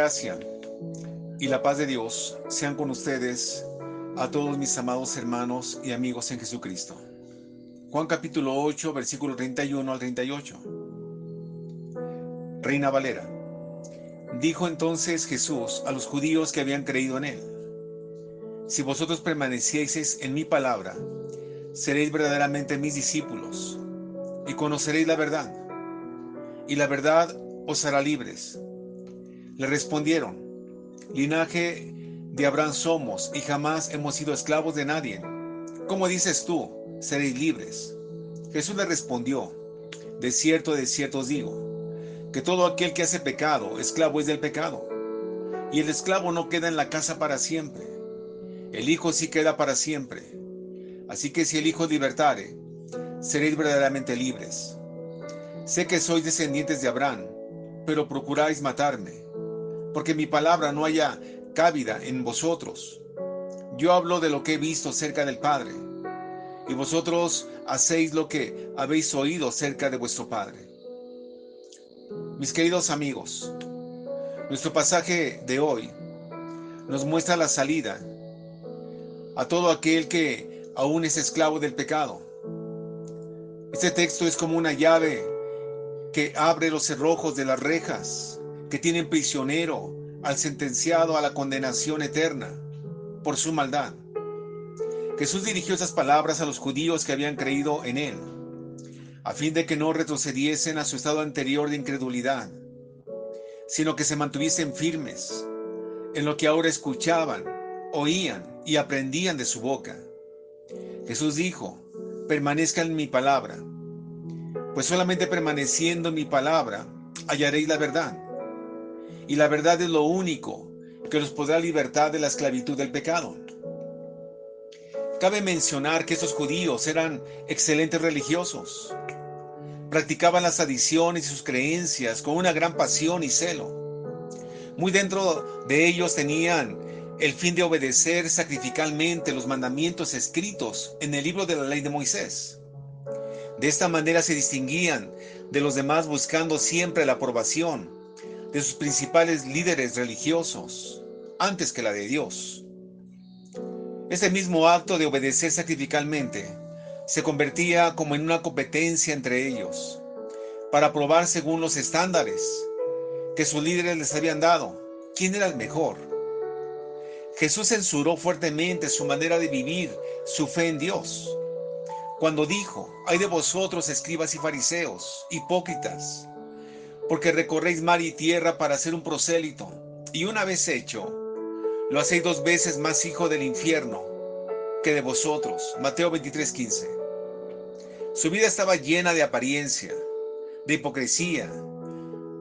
gracia y la paz de Dios sean con ustedes, a todos mis amados hermanos y amigos en Jesucristo. Juan capítulo 8, versículo 31 al 38. Reina Valera. Dijo entonces Jesús a los judíos que habían creído en él: si vosotros permanecieseis en mi palabra, seréis verdaderamente mis discípulos, y conoceréis la verdad, y la verdad os hará libres. Le respondieron: linaje de Abraham somos, y jamás hemos sido esclavos de nadie. ¿Cómo dices tú, seréis libres? Jesús le respondió: de cierto os digo, que todo aquel que hace pecado, esclavo es del pecado. Y el esclavo no queda en la casa para siempre, el Hijo sí queda para siempre. Así que si el Hijo libertare, seréis verdaderamente libres. Sé que sois descendientes de Abraham, pero procuráis matarme, porque mi palabra no haya cabida en vosotros. Yo hablo de lo que he visto cerca del Padre, y vosotros hacéis lo que habéis oído cerca de vuestro Padre. Mis queridos amigos, nuestro pasaje de hoy nos muestra la salida a todo aquel que aún es esclavo del pecado. Este texto es como una llave que abre los cerrojos de las rejas que tienen prisionero al sentenciado a la condenación eterna por su maldad. Jesús dirigió esas palabras a los judíos que habían creído en él, a fin de que no retrocediesen a su estado anterior de incredulidad, sino que se mantuviesen firmes en lo que ahora escuchaban, oían y aprendían de su boca. Jesús dijo: permanezcan en mi palabra, pues solamente permaneciendo en mi palabra hallaréis la verdad, y la verdad es lo único que los podrá libertar de la esclavitud del pecado. Cabe mencionar que estos judíos eran excelentes religiosos. Practicaban las tradiciones y sus creencias con una gran pasión y celo. Muy dentro de ellos tenían el fin de obedecer sacrificalmente los mandamientos escritos en el libro de la ley de Moisés. De esta manera se distinguían de los demás, buscando siempre la aprobación de sus principales líderes religiosos antes que la de Dios. Este mismo acto de obedecer sacrificalmente se convertía como en una competencia entre ellos, para probar según los estándares que sus líderes les habían dado quién era el mejor. Jesús censuró fuertemente su manera de vivir su fe en Dios, cuando dijo: ay de vosotros, escribas y fariseos, hipócritas, porque recorréis mar y tierra para hacer un prosélito, y una vez hecho, lo hacéis 2 veces más hijo del infierno que de vosotros. Mateo 23:15. Su vida estaba llena de apariencia, de hipocresía.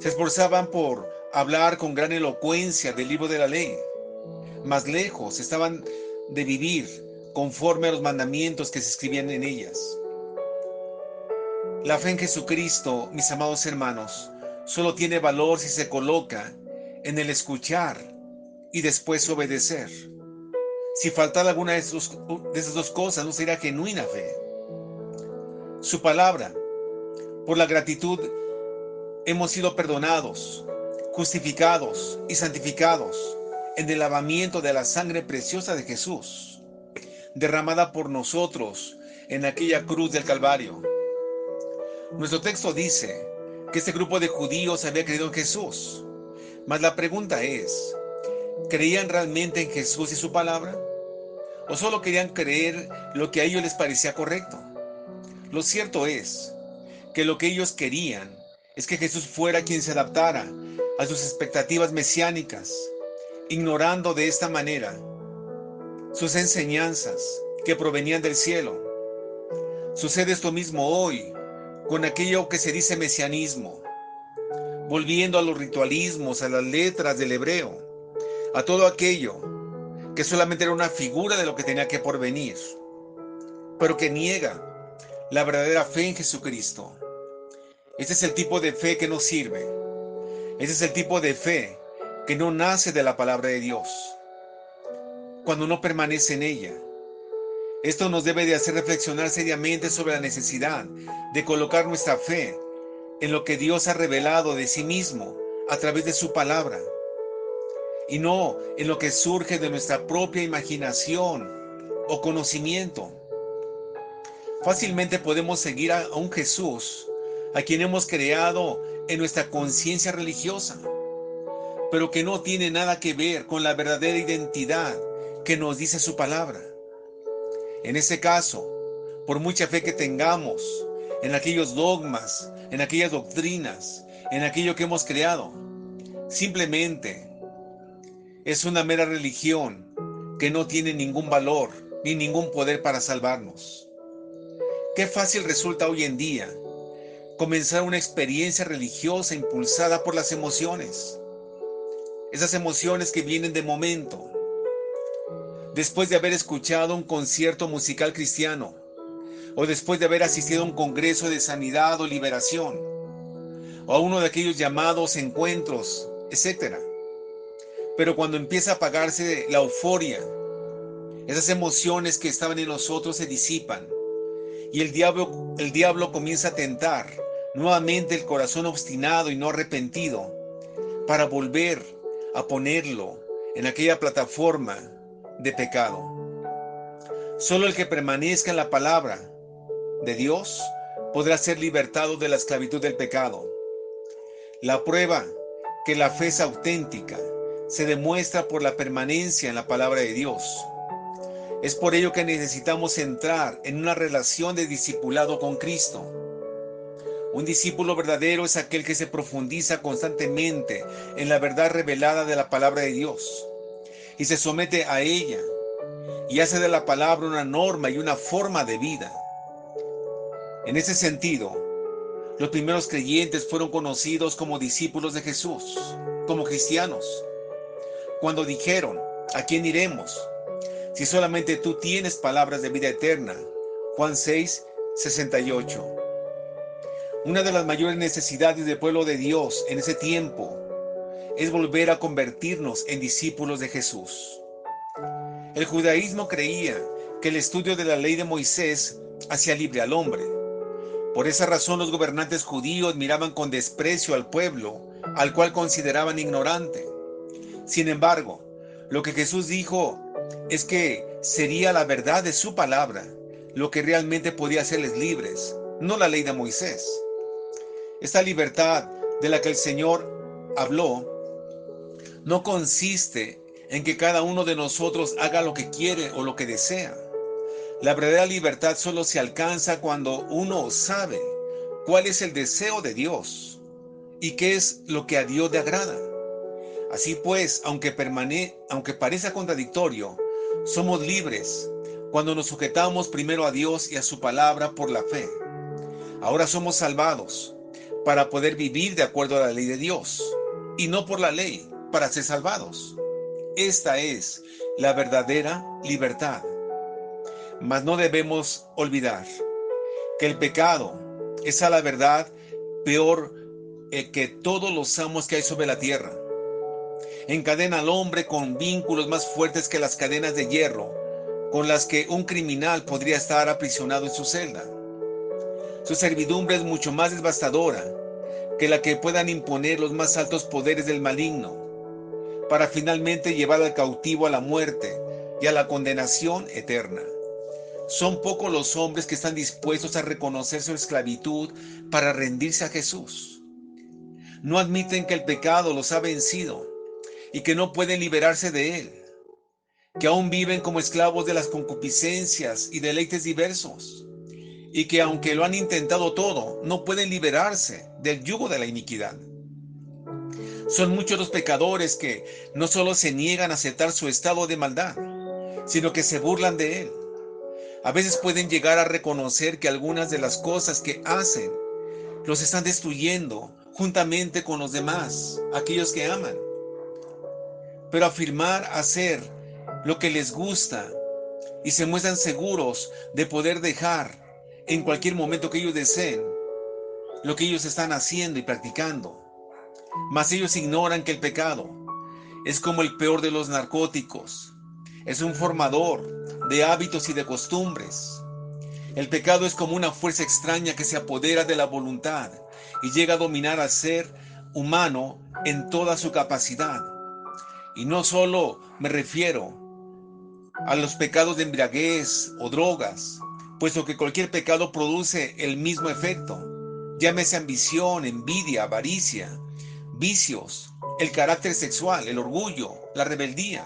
Se esforzaban por hablar con gran elocuencia del libro de la ley, mas lejos estaban de vivir conforme a los mandamientos que se escribían en ellas. La fe en Jesucristo, mis amados hermanos, solo tiene valor si se coloca en el escuchar y después obedecer. Si faltara alguna de esas dos cosas, no sería genuina fe. Su palabra: por la gratitud hemos sido perdonados, justificados y santificados en el lavamiento de la sangre preciosa de Jesús, derramada por nosotros en aquella cruz del Calvario. Nuestro texto dice que este grupo de judíos había creído en Jesús, mas la pregunta es: ¿creían realmente en Jesús y su palabra? ¿O solo querían creer lo que a ellos les parecía correcto? Lo cierto es que lo que ellos querían es que Jesús fuera quien se adaptara a sus expectativas mesiánicas, ignorando de esta manera sus enseñanzas que provenían del cielo. Sucede esto mismo hoy con aquello que se dice mesianismo, volviendo a los ritualismos, a las letras del hebreo, a todo aquello que solamente era una figura de lo que tenía que porvenir, pero que niega la verdadera fe en Jesucristo. Este es el tipo de fe que no sirve. Este es el tipo de fe que no nace de la palabra de Dios, cuando no permanece en ella. Esto nos debe de hacer reflexionar seriamente sobre la necesidad de colocar nuestra fe en lo que Dios ha revelado de sí mismo a través de su palabra. y no en lo que surge de nuestra propia imaginación o conocimiento. Fácilmente podemos seguir a un Jesús a quien hemos creado en nuestra conciencia religiosa, pero que no tiene nada que ver con la verdadera identidad que nos dice su palabra. En ese caso, por mucha fe que tengamos en aquellos dogmas, en aquellas doctrinas, en aquello que hemos creado, simplemente es una mera religión que no tiene ningún valor ni ningún poder para salvarnos. Qué fácil resulta hoy en día comenzar una experiencia religiosa impulsada por las emociones. Esas emociones que vienen de momento. Después de haber escuchado un concierto musical cristiano, o después de haber asistido a un congreso de sanidad o liberación, o a uno de aquellos llamados encuentros, etc. Pero cuando empieza a apagarse la euforia, esas emociones que estaban en nosotros se disipan, y el diablo comienza a tentar nuevamente el corazón obstinado y no arrepentido para volver a ponerlo en aquella plataforma de pecado. Solo el que permanezca en la palabra de Dios podrá ser libertado de la esclavitud del pecado. La prueba que la fe es auténtica se demuestra por la permanencia en la palabra de Dios. Es por ello que necesitamos entrar en una relación de discipulado con Cristo. Un discípulo verdadero es aquel que se profundiza constantemente en la verdad revelada de la palabra de Dios y se somete a ella y hace de la palabra una norma y una forma de vida. En ese sentido, los primeros creyentes fueron conocidos como discípulos de Jesús, como cristianos, cuando dijeron: ¿a quién iremos si solamente tú tienes palabras de vida eterna? Juan 6:68. Una de las mayores necesidades del pueblo de Dios en ese tiempo es volver a convertirnos en discípulos de Jesús. El judaísmo creía que el estudio de la ley de Moisés hacía libre al hombre. Por esa razón los gobernantes judíos miraban con desprecio al pueblo, al cual consideraban ignorante. Sin embargo, lo que Jesús dijo es que sería la verdad de su palabra lo que realmente podía hacerles libres, no la ley de Moisés. Esta libertad de la que el Señor habló no consiste en que cada uno de nosotros haga lo que quiere o lo que desea. La verdadera libertad solo se alcanza cuando uno sabe cuál es el deseo de Dios y qué es lo que a Dios le agrada. Así pues, aunque parezca contradictorio, somos libres cuando nos sujetamos primero a Dios y a su palabra por la fe. Ahora somos salvados para poder vivir de acuerdo a la ley de Dios y no por la ley para ser salvados. Esta es la verdadera libertad. Mas no debemos olvidar que el pecado es a la verdad peor que todos los amos que hay sobre la tierra. Encadena al hombre con vínculos más fuertes que las cadenas de hierro con las que un criminal podría estar aprisionado en su celda. Su servidumbre es mucho más devastadora que la que puedan imponer los más altos poderes del maligno, para finalmente llevar al cautivo a la muerte y a la condenación eterna. Son pocos los hombres que están dispuestos a reconocer su esclavitud para rendirse a Jesús. No admiten que el pecado los ha vencido y que no pueden liberarse de él, que aún viven como esclavos de las concupiscencias y deleites diversos, y que aunque lo han intentado todo, no pueden liberarse del yugo de la iniquidad. Son muchos los pecadores que no solo se niegan a aceptar su estado de maldad, sino que se burlan de él. A veces pueden llegar a reconocer que algunas de las cosas que hacen los están destruyendo juntamente con los demás, aquellos que aman. Pero afirmar hacer lo que les gusta y se muestran seguros de poder dejar en cualquier momento que ellos deseen lo que ellos están haciendo y practicando. Mas ellos ignoran que el pecado es como el peor de los narcóticos. Es un formador de hábitos y de costumbres. El pecado es como una fuerza extraña que se apodera de la voluntad y llega a dominar al ser humano en toda su capacidad. Y no solo me refiero a los pecados de embriaguez o drogas, puesto que cualquier pecado produce el mismo efecto. Llámese ambición, envidia, avaricia, vicios, el carácter sexual, el orgullo, la rebeldía.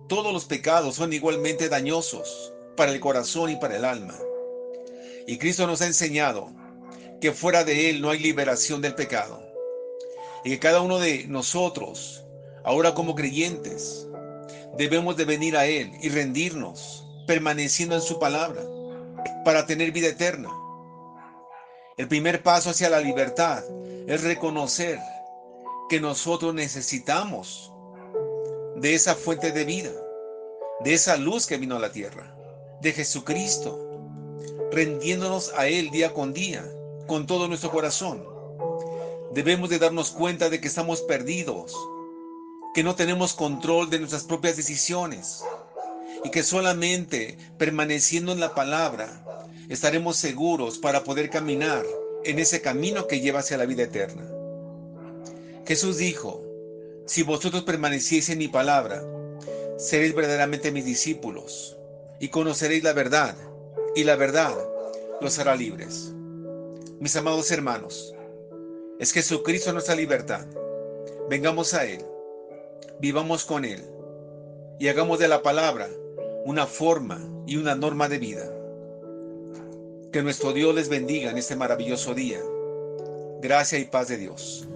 Todos los pecados son igualmente dañosos para el corazón y para el alma. Y Cristo nos ha enseñado que fuera de Él no hay liberación del pecado. Y que cada uno de nosotros, ahora como creyentes, debemos de venir a Él y rendirnos, permaneciendo en su palabra, para tener vida eterna. El primer paso hacia la libertad es reconocer que nosotros necesitamos de esa fuente de vida, de esa luz que vino a la tierra, de Jesucristo, rendiéndonos a Él día con día, con todo nuestro corazón. Debemos de darnos cuenta de que estamos perdidos, que no tenemos control de nuestras propias decisiones y que solamente permaneciendo en la palabra estaremos seguros para poder caminar en ese camino que lleva hacia la vida eterna. Jesús dijo: si vosotros permanecieis en mi palabra, seréis verdaderamente mis discípulos y conoceréis la verdad, y la verdad los hará libres. Mis amados hermanos, es Jesucristo nuestra libertad. Vengamos a Él, vivamos con Él y hagamos de la palabra una forma y una norma de vida. Que nuestro Dios les bendiga en este maravilloso día. Gracia y paz de Dios.